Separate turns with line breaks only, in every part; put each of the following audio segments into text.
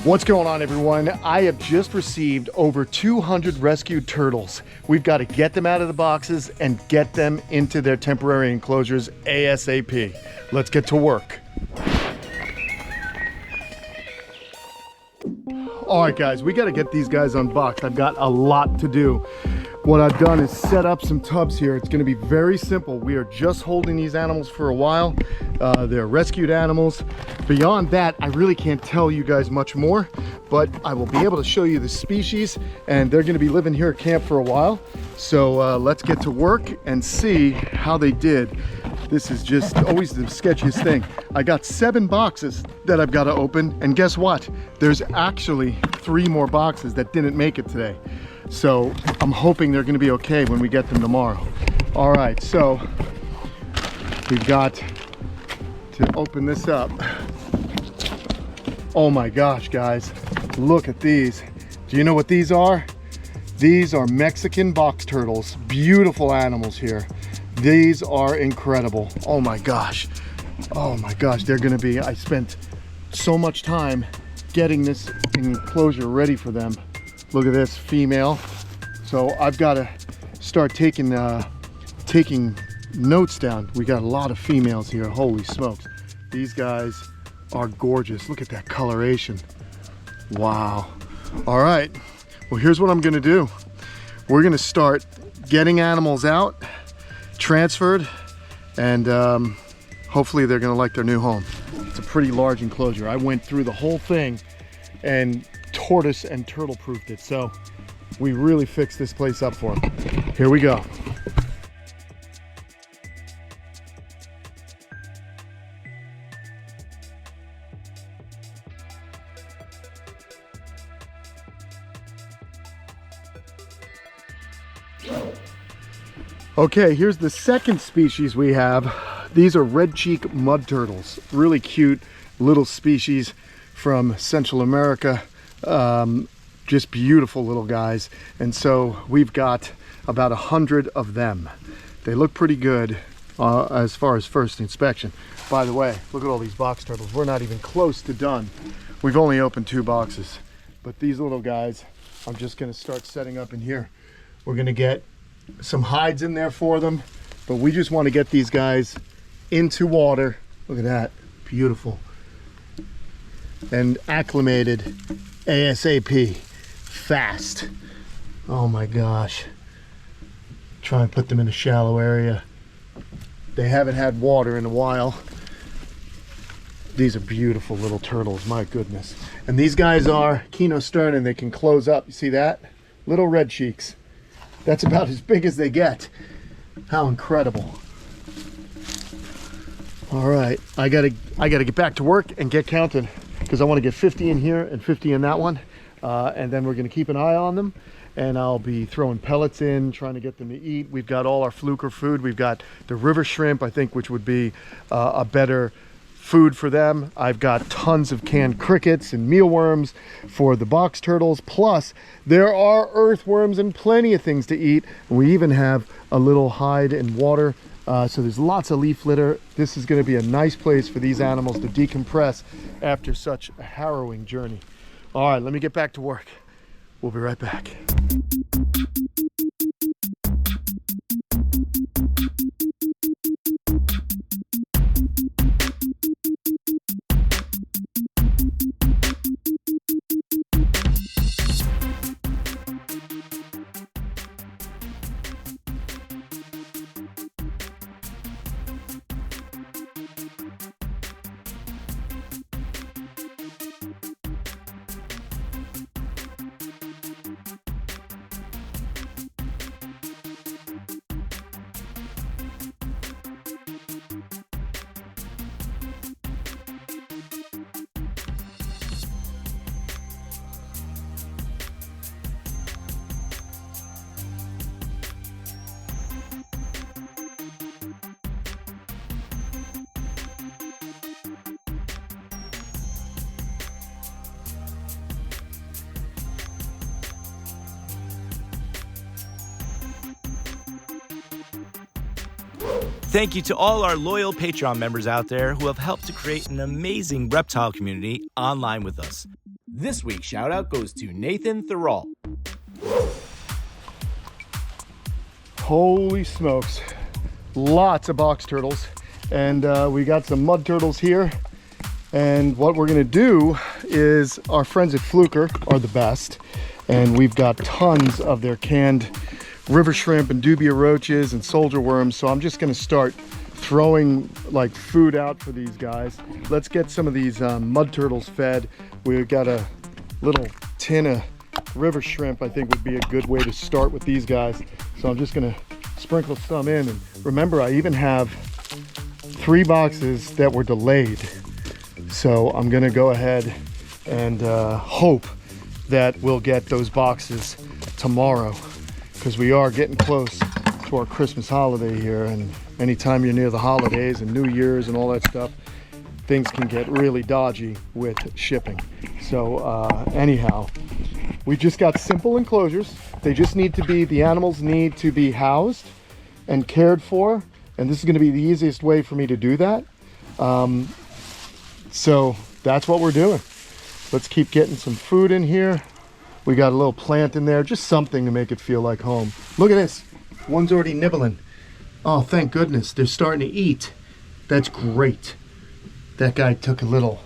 What's going on, everyone? I have just received over 200 rescued turtles. We've got to get them out of the boxes and get them into their temporary enclosures ASAP. Let's get to work. All right, guys, we got to get these guys unboxed. I've got a lot to do. What I've done is set up some tubs here. It's going to be very simple. We are just holding these animals for a while. They're rescued animals. Beyond that, I really can't tell you guys much more, but I will be able to show you the species, and they're going to be living here at camp for a while. So let's get to work and see how they did. This is just always the sketchiest thing. I got 7 boxes that I've got to open, and guess what? There's actually 3 more boxes that didn't make it today. So I'm hoping they're going to be okay when we get them tomorrow. All right, so we've got to open this up. Oh my gosh, guys, look at these. Do you know what these are? These are Mexican box turtles. Beautiful animals here. These are incredible. Oh my gosh. Oh my gosh, they're going to be, I spent so much time getting this enclosure ready for them. Look at this, female. So I've got to start taking notes down. We got a lot of females here. Holy smokes. These guys are gorgeous. Look at that coloration. Wow. All right. Well, here's what I'm going to do. We're going to start getting animals out, transferred, and hopefully they're going to like their new home. It's a pretty large enclosure. I went through the whole thing and tortoise and turtle proofed it, so we really fixed this place up for them. Here we go. Okay, here's the second species we have. These are red cheek mud turtles. Really cute little species from Central America. Just beautiful little guys. And so we've got about 100 of them. They look pretty good as far as first inspection. By the way, look at all these box turtles. We're not even close to done. We've only opened 2 boxes. But these little guys, I'm just gonna start setting up in here. We're gonna get some hides in there for them, but we just want to get these guys into water. Look at that, beautiful. And acclimated ASAP, fast. Oh my gosh. Try and put them in a shallow area. They haven't had water in a while. These are beautiful little turtles, my goodness. And these guys are Kenostern, and they can close up. You see that? Little red cheeks. That's about as big as they get. How incredible. All right, I gotta get back to work and get counted, because I want to get 50 in here and 50 in that one. And then we're gonna keep an eye on them, and I'll be throwing pellets in, trying to get them to eat. We've got all our Fluker food. We've got the river shrimp, I think, which would be a better food for them. I've got tons of canned crickets and mealworms for the box turtles. Plus, there are earthworms and plenty of things to eat. We even have a little hide and water. So there's lots of leaf litter. This is going to be a nice place for these animals to decompress after such a harrowing journey. All right, let me get back to work. We'll be right back.
Thank you to all our loyal Patreon members out there who have helped to create an amazing reptile community online with us. This week's shout out goes to Nathan Thurall.
Holy smokes, lots of box turtles, and we got some mud turtles here. And what we're gonna do is, our friends at Fluker are the best, and we've got tons of their canned river shrimp and dubia roaches and soldier worms. So I'm just gonna start throwing like food out for these guys. Let's get some of these mud turtles fed. We've got a little tin of river shrimp. I think would be a good way to start with these guys. So I'm just gonna sprinkle some in. And remember, I even have 3 boxes that were delayed. So I'm gonna go ahead and hope that we'll get those boxes tomorrow, because we are getting close to our Christmas holiday here, and anytime you're near the holidays and New Year's and all that stuff, things can get really dodgy with shipping. So anyhow, we just got simple enclosures. They just need to be, the animals need to be housed and cared for, and this is going to be the easiest way for me to do that. So that's what we're doing. Let's keep getting some food in here. We got a little plant in there, just something to make it feel like home. Look at this, one's already nibbling. Oh, thank goodness, they're starting to eat. That's great. That guy took a little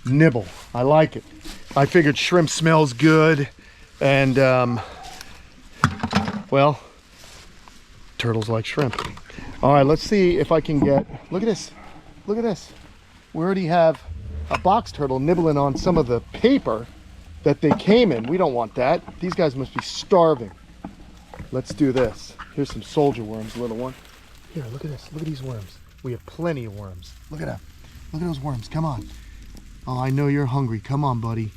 nibble. I like it. I figured shrimp smells good, and well, turtles like shrimp. All right, let's see if I can get, look at this, look at this. We already have a box turtle nibbling on some of the paper that they came in. We don't want that. These guys must be starving. Let's do this. Here's some soldier worms, little one. Here, look at this. Look at these worms. We have plenty of worms. Look at them. Look at those worms. Come on. Oh, I know you're hungry. Come on, buddy.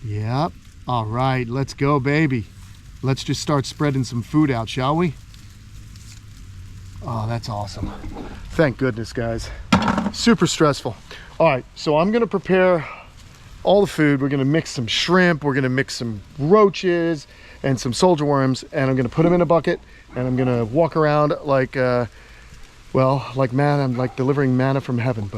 Yep. All right, let's go, baby. Let's just start spreading some food out, shall we? Oh, that's awesome. Thank goodness, guys. Super stressful. All right, so I'm gonna prepare all the food. We're gonna mix some shrimp, we're gonna mix some roaches and some soldier worms, and I'm gonna put them in a bucket, and I'm gonna walk around like, well, like manna. I'm like delivering manna from heaven.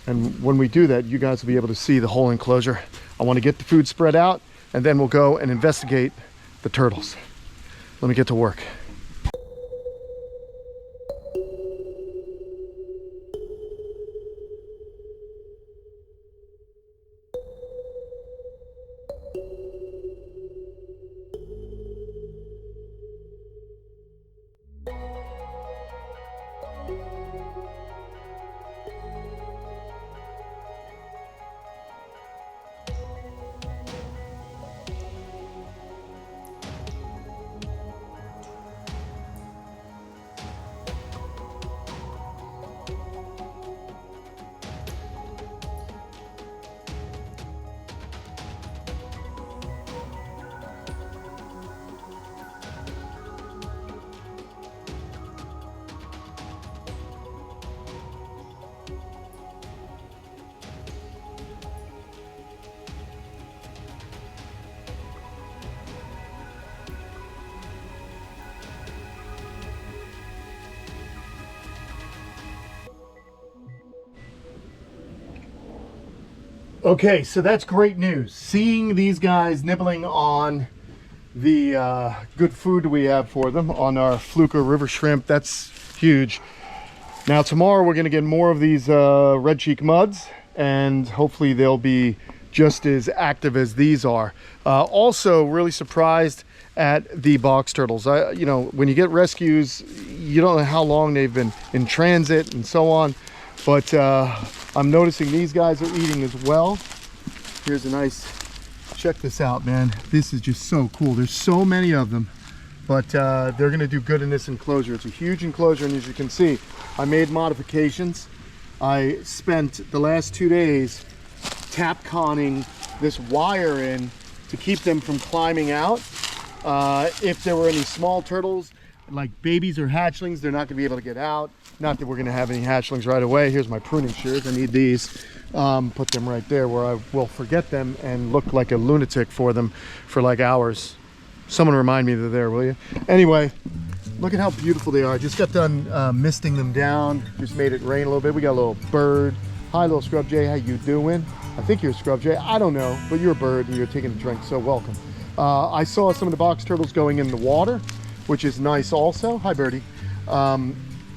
And when we do that, you guys will be able to see the whole enclosure. I wanna get the food spread out, and then we'll go and investigate the turtles. Let me get to work. Okay, so that's great news. Seeing these guys nibbling on the good food we have for them on our Fluker river shrimp, that's huge. Now tomorrow we're gonna get more of these red cheek muds, and hopefully they'll be just as active as these are. Also really surprised at the box turtles. You know, when you get rescues, you don't know how long they've been in transit and so on, but I'm noticing these guys are eating as well. Here's a nice, check this out, man. This is just so cool. There's so many of them, but they're gonna do good in this enclosure. It's a huge enclosure, and as you can see, I made modifications. I spent the last 2 days tap conning this wire in to keep them from climbing out. If there were any small turtles, like babies or hatchlings, they're not gonna be able to get out. Not that we're gonna have any hatchlings right away. Here's my pruning shears, I need these. Put them right there where I will forget them and look like a lunatic for them for like hours. Someone remind me they're there, will you? Anyway, look at how beautiful they are. I just got done misting them down. Just made it rain a little bit. We got a little bird. Hi, little Scrub Jay, how you doing? I think you're a scrub jay. I don't know, but you're a bird and you're taking a drink, so welcome. I saw some of the box turtles going in the water, which is nice also. Hi, birdie.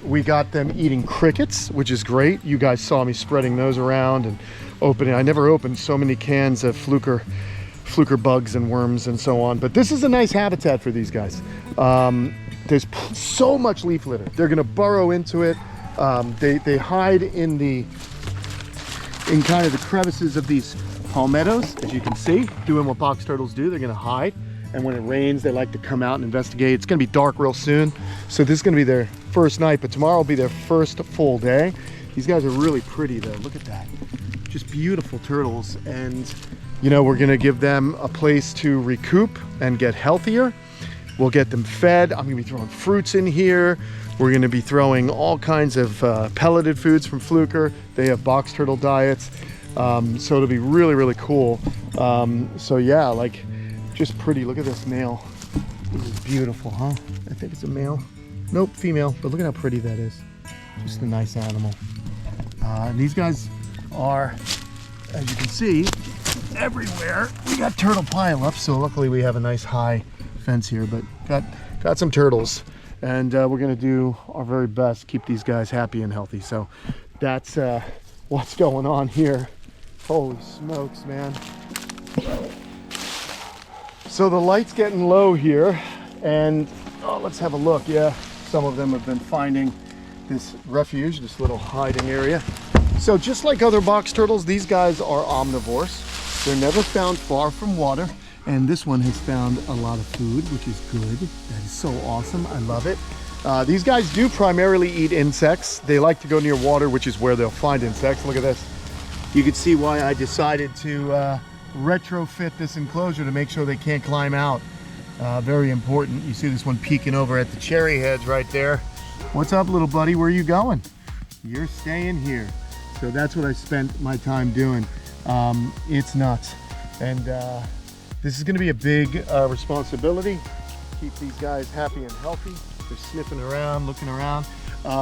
We got them eating crickets, which is great. You guys saw me spreading those around and opening. I never opened so many cans of Fluker bugs and worms and so on, but this is a nice habitat for these guys. There's so much leaf litter. They're gonna burrow into it. They hide in kind of the crevices of these palmettos, as you can see, doing what box turtles do. They're gonna hide, and when it rains, they like to come out and investigate. It's gonna be dark real soon, so this is gonna be their first night, but tomorrow will be their first full day. These guys are really pretty though, look at that. Just beautiful turtles, and you know, we're gonna give them a place to recoup and get healthier. We'll get them fed. I'm gonna be throwing fruits in here. We're gonna be throwing all kinds of pelleted foods from Fluker. They have box turtle diets. So it'll be really, really cool. So yeah, like, just pretty. Look at this male. This is beautiful, huh? I think it's a male. Nope, female, but look at how pretty that is. Just a nice animal. And these guys are, as you can see, everywhere. We got turtle pileups, so luckily we have a nice high fence here, but got some turtles. And we're gonna do our very best to keep these guys happy and healthy. So that's what's going on here. Holy smokes, man. So the light's getting low here, and oh, let's have a look. Yeah, some of them have been finding this refuge, this little hiding area. So just like other box turtles, these guys are omnivores. They're never found far from water. And this one has found a lot of food, which is good. That is so awesome. I love it. These guys do primarily eat insects. They like to go near water, which is where they'll find insects. Look at this. You can see why I decided to retrofit this enclosure to make sure they can't climb out. Very important. You see this one peeking over at the cherry heads right there. What's up, little buddy? Where are you going? You're staying here. So that's what I spent my time doing. It's nuts. And this is going to be a big responsibility. Keep these guys happy and healthy. They're sniffing around, looking around.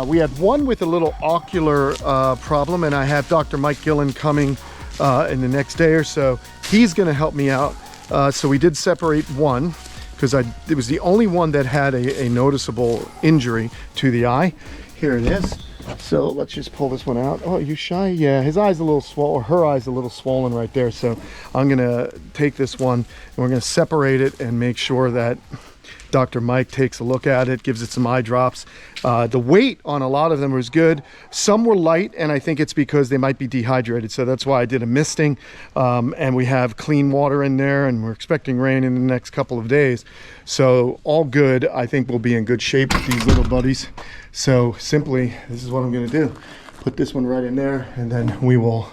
We had one with a little ocular problem, and I have Dr. Mike Gillen coming in the next day or so. He's going to help me out. So we did separate one because it was the only one that had a noticeable injury to the eye. Here it is. So let's just pull this one out. Oh, you shy? Yeah, his eye's a little swollen, or her eye's a little swollen right there. So I'm gonna take this one and we're gonna separate it and make sure that Dr. Mike takes a look at it, gives it some eye drops. The weight on a lot of them was good. Some were light, and I think it's because they might be dehydrated. So that's why I did a misting. And we have clean water in there, and we're expecting rain in the next couple of days. So all good. I think we'll be in good shape with these little buddies. So simply, this is what I'm gonna do. Put this one right in there, and then we will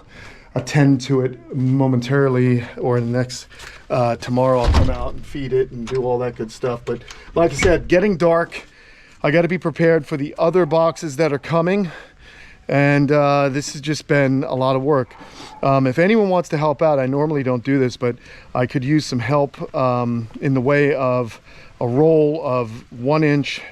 attend to it momentarily, or in the next tomorrow I'll come out and feed it and do all that good stuff. But like I said, getting dark. I got to be prepared for the other boxes that are coming, and this has just been a lot of work. If anyone wants to help out, I normally don't do this, but I could use some help in the way of a roll of 1 inch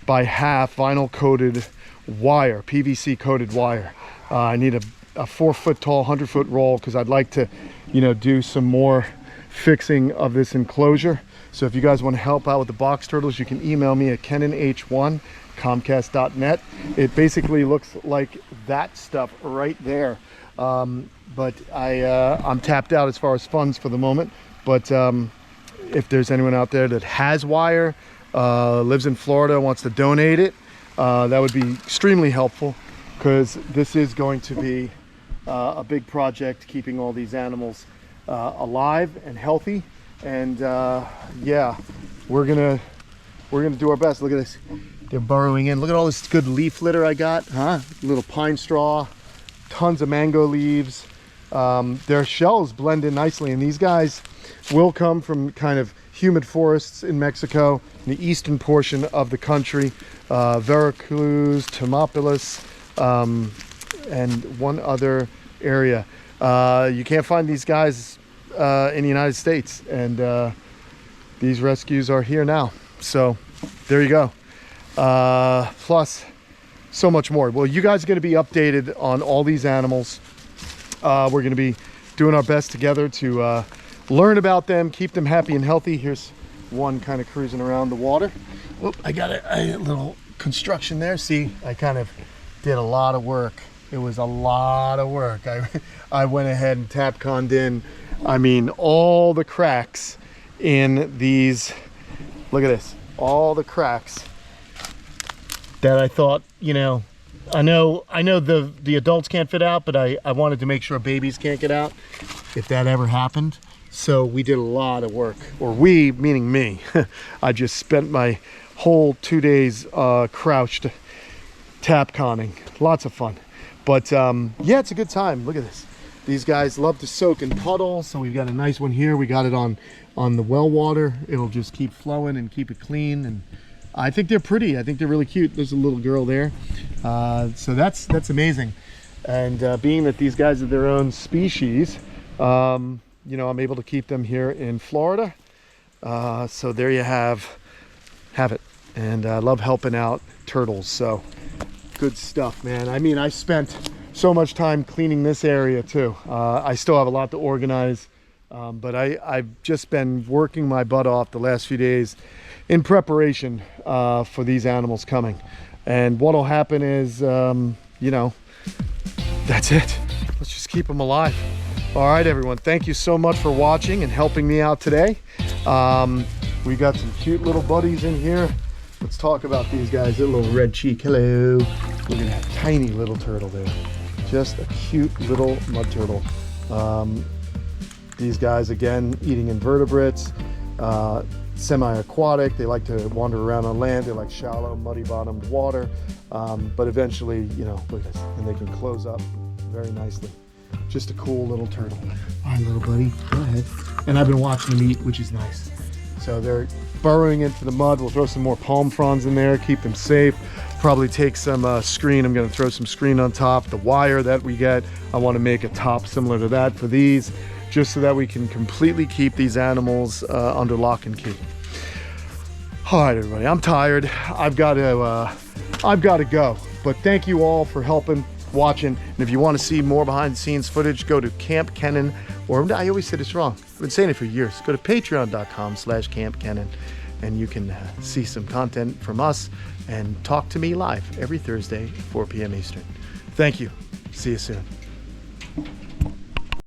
by half vinyl coated wire, PVC coated wire. I need a 4 foot tall, 100 foot roll, because I'd like to, do some more fixing of this enclosure. So if you guys want to help out with the box turtles, you can email me at kenanh1@comcast.net. It basically looks like that stuff right there. But I'm tapped out as far as funds for the moment. But if there's anyone out there that has wire, lives in Florida, wants to donate it, that would be extremely helpful, because this is going to be a big project, keeping all these animals alive and healthy. And yeah, we're gonna do our best. Look at this, they're burrowing in. Look at all this good leaf litter I got, huh? Little pine straw, tons of mango leaves. Their shells blend in nicely, and these guys will come from kind of humid forests in Mexico, in the eastern portion of the country, Veracruz, Tamaulipas, and one other area. You can't find these guys in the United States, and these rescues are here now. So there you go. Plus so much more. Well, you guys are going to be updated on all these animals. We're going to be doing our best together to learn about them, keep them happy and healthy. Here's one kind of cruising around the water. Oh, I got a little construction there. See, I kind of did a lot of work. It was a lot of work. I went ahead and tap-conned in, I mean, all the cracks in these. Look at this, all the cracks that I thought, you know, I know the adults can't fit out, but I wanted to make sure babies can't get out if that ever happened. So we did a lot of work, or we, meaning me. I just spent my whole 2 days crouched tap-conning. Lots of fun. But yeah, it's a good time. Look at this. These guys love to soak and puddle, so we've got a nice one here. We got it on the well water. It'll just keep flowing and keep it clean, and I think they're pretty. I think they're really cute. There's a little girl there. So that's amazing. And being that these guys are their own species, you know, I'm able to keep them here in Florida. So there you have it. And I love helping out turtles. So good stuff, man. I mean, I spent so much time cleaning this area too. I still have a lot to organize, but I've just been working my butt off the last few days in preparation for these animals coming. And what'll happen is, you know, that's it. Let's just keep them alive. All right, everyone, thank you so much for watching and helping me out today. We got some cute little buddies in here. Let's talk about these guys. A little red cheek, hello. Look at that tiny little turtle there. Just a cute little mud turtle. These guys, again, eating invertebrates, semi-aquatic. They like to wander around on land. They like shallow, muddy-bottomed water. But eventually, you know, look at this, and they can close up very nicely. Just a cool little turtle. All right, little buddy, go ahead. And I've been watching them eat, which is nice. So they're burrowing into the mud. We'll throw some more palm fronds in there, keep them safe. Probably take some screen. I'm gonna throw some screen on top. The wire that we get, I wanna make a top similar to that for these, just so that we can completely keep these animals under lock and key. All right, everybody, I'm tired. I've got to go. But thank you all for helping, watching. And if you want to see more behind the scenes footage, go to Kamp Kenan, or I always say this wrong. I've been saying it for years. Go to patreon.com/Kamp Kenan, and you can see some content from us and talk to me live every Thursday, 4 p.m. Eastern. Thank you. See you soon.